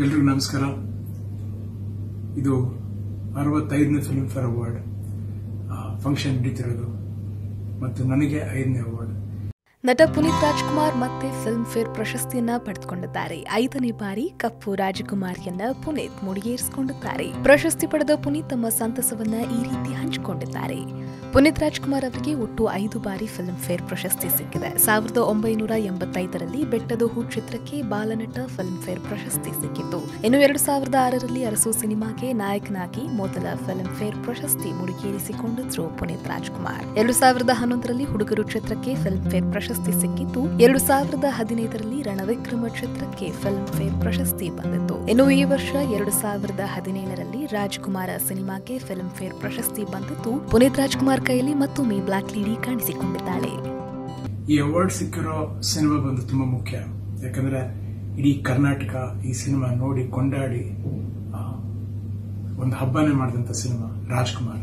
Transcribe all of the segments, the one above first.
ಎಲ್ರಿಗೂ ನಮಸ್ಕಾರ. ಇದು 65ನೇ ಫಿಲ್ಮ್ ಫೇರ್ ಅವಾರ್ಡ್ ಫಂಕ್ಷನ್ ನಡೀತಿರೋದು ಮತ್ತು ನನಗೆ 5ನೇ ಅವಾರ್ಡ್. ನಟ ಪುನೀತ್ ರಾಜ್ಕುಮಾರ್ ಮತ್ತೆ ಫಿಲ್ಮ್ ಫೇರ್ ಪ್ರಶಸ್ತಿಯನ್ನ ಪಡೆದುಕೊಂಡಿದ್ದಾರೆ. 5ನೇ ಬಾರಿ ಕಪ್ಪು ರಾಜಕುಮಾರಿಯನ್ನ ಪುನೀತ್ ಮುಡಿಗೇರಿಸಿಕೊಂಡಿದ್ದಾರೆ. ಪ್ರಶಸ್ತಿ ಪಡೆದ ಪುನೀತ್ ತಮ್ಮ ಸಂತಸವನ್ನ ಈ ರೀತಿ ಹಂಚಿಕೊಂಡಿದ್ದಾರೆ. ಪುನೀತ್ ರಾಜ್ಕುಮಾರ್ ಅವರಿಗೆ ಒಟ್ಟು 5 ಬಾರಿ ಫಿಲ್ಮ್ ಫೇರ್ ಪ್ರಶಸ್ತಿ ಸಿಕ್ಕಿದೆ. 1985ರಲ್ಲಿ ಬೆಟ್ಟದ ಹೂ ಚಿತ್ರಕ್ಕೆ ಬಾಲನಟ ಫಿಲ್ಮ್ ಫೇರ್ ಪ್ರಶಸ್ತಿ ಸಿಕ್ಕಿತ್ತು. ಇನ್ನು 2006ರಲ್ಲಿ ಅರಸು ಸಿನಿಮಾಗೆ ನಾಯಕನಾಗಿ ಮೊದಲ ಫಿಲ್ಮ್ ಫೇರ್ ಪ್ರಶಸ್ತಿ ಮುಡಿಗೇರಿಸಿಕೊಂಡಿದ್ರು ಪುನೀತ್ ರಾಜ್ಕುಮಾರ್. 2011ರಲ್ಲಿ ಹುಡುಗರು ಚಿತ್ರಕ್ಕೆ ಫಿಲ್ಮ್ ಫೇರ್ ಪ್ರಶಸ್ತಿ ಸಿಕ್ಕಿದ್ದು, 2015ರಲ್ಲಿ ರಣವಿಕ್ರಮ ಚಿತ್ರಕ್ಕೆ ಫಿಲ್ಮ್ ಫೇರ್ ಪ್ರಶಸ್ತಿ ಬಂದಿತ್ತು. ಇನ್ನು ಈ ವರ್ಷ 2017ರಲ್ಲಿ ರಾಜ್ಕುಮಾರ ಸಿನಿಮಾಗೆ ಫಿಲ್ಮ್ ಫೇರ್ ಪ್ರಶಸ್ತಿ ಬಂದಿದ್ದು, ಪುನೀತ್ ರಾಜ್ಕುಮಾರ್ ಕೈಯಲ್ಲಿ ಮತ್ತೊಮ್ಮೆ ಬ್ಲಾಕ್ ಲೇಡಿ ಕಾಣಿಸಿಕೊಂಡಿದ್ದಾಳೆ. ಈ ಅವಾರ್ಡ್ ಸಿಕ್ಕಿರೋ ಸಿನಿಮಾ ಬಂದು ತುಂಬಾ ಮುಖ್ಯ. ಯಾಕಂದ್ರೆ ಇಡೀ ಕರ್ನಾಟಕ ಈ ಸಿನಿಮಾ ನೋಡಿ ಕೊಂಡಾಡಿ ಒಂದು ಹಬ್ಬನೇ ಮಾಡಿದಂತ ಸಿನಿಮಾ ರಾಜ್ಕುಮಾರ.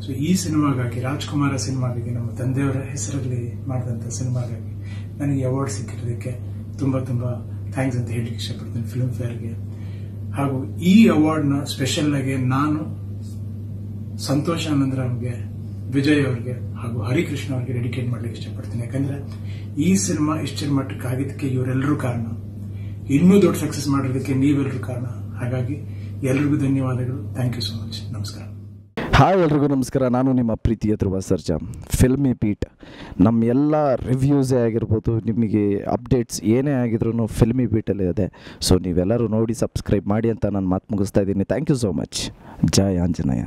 ಸೊ ಈ ಸಿನಿಮಾಗಾಗಿ, ರಾಜ್ಕುಮಾರ ಸಿನಿಮಾಗಾಗಿ, ನಮ್ಮ ತಂದೆಯವರ ಹೆಸರಲ್ಲಿ ಮಾಡಿದಂತ ಸಿನಿಮಾಗಾಗಿ ನನಗೆ ಅವಾರ್ಡ್ ಸಿಕ್ಕಿರೋದಕ್ಕೆ ತುಂಬಾ ತುಂಬಾ ಥ್ಯಾಂಕ್ಸ್ ಅಂತ ಹೇಳಲಿಕ್ಕೆ ಇಷ್ಟಪಡ್ತೀನಿ ಫಿಲ್ಮ್ ಫೇರ್ಗೆ. ಹಾಗೂ ಈ ಅವಾರ್ಡ್ನ ಸ್ಪೆಷಲ್ ಆಗಿ ನಾನು ಸಂತೋಷ್ ಆನಂದರಾಮ್ಗೆ, ವಿಜಯ್ ಅವರಿಗೆ ಹಾಗೂ ಹರಿಕೃಷ್ಣ ಅವರಿಗೆ ಡೆಡಿಕೇಟ್ ಮಾಡ್ಲಿಕ್ಕೆ ಇಷ್ಟಪಡ್ತೀನಿ. ಯಾಕಂದ್ರೆ ಈ ಸಿನಿಮಾ ಇಷ್ಟರ ಮಟ್ಟಕ್ಕೆ ಆಗಿದ್ದಕ್ಕೆ ಇವರೆಲ್ಲರೂ ಕಾರಣ. ಇನ್ನೂ ದೊಡ್ಡ ಸಕ್ಸಸ್ ಮಾಡೋದಕ್ಕೆ ನೀವೆಲ್ಲರೂ ಕಾರಣ. ಹಾಗಾಗಿ ಎಲ್ರಿಗೂ ಧನ್ಯವಾದಗಳು. Thank you so much. ನಮಸ್ಕಾರ. ಹಾಯ್ ಎಲ್ರಿಗೂ ನಮಸ್ಕಾರ. ನಾನು ನಿಮ್ಮ ಪ್ರೀತಿಯ ಧ್ರುವ ಸರ್ಜಾ. ಫಿಲ್ಮಿ ಬೀಟ್ ನಮ್ಮ ಎಲ್ಲ ರಿವ್ಯೂಸೇ ಆಗಿರ್ಬೋದು, ನಿಮಗೆ ಅಪ್ಡೇಟ್ಸ್ ಏನೇ ಆಗಿದ್ರು ಫಿಲ್ಮಿ ಬೀಟಲ್ಲಿ ಇದೆ. ಸೊ ನೀವೆಲ್ಲರೂ ನೋಡಿ ಸಬ್ಸ್ಕ್ರೈಬ್ ಮಾಡಿ ಅಂತ ನಾನು ಮಾತು ಮುಗಿಸ್ತಾ ಇದ್ದೀನಿ. Thank you so much. ಜೈ ಆಂಜನೇಯ.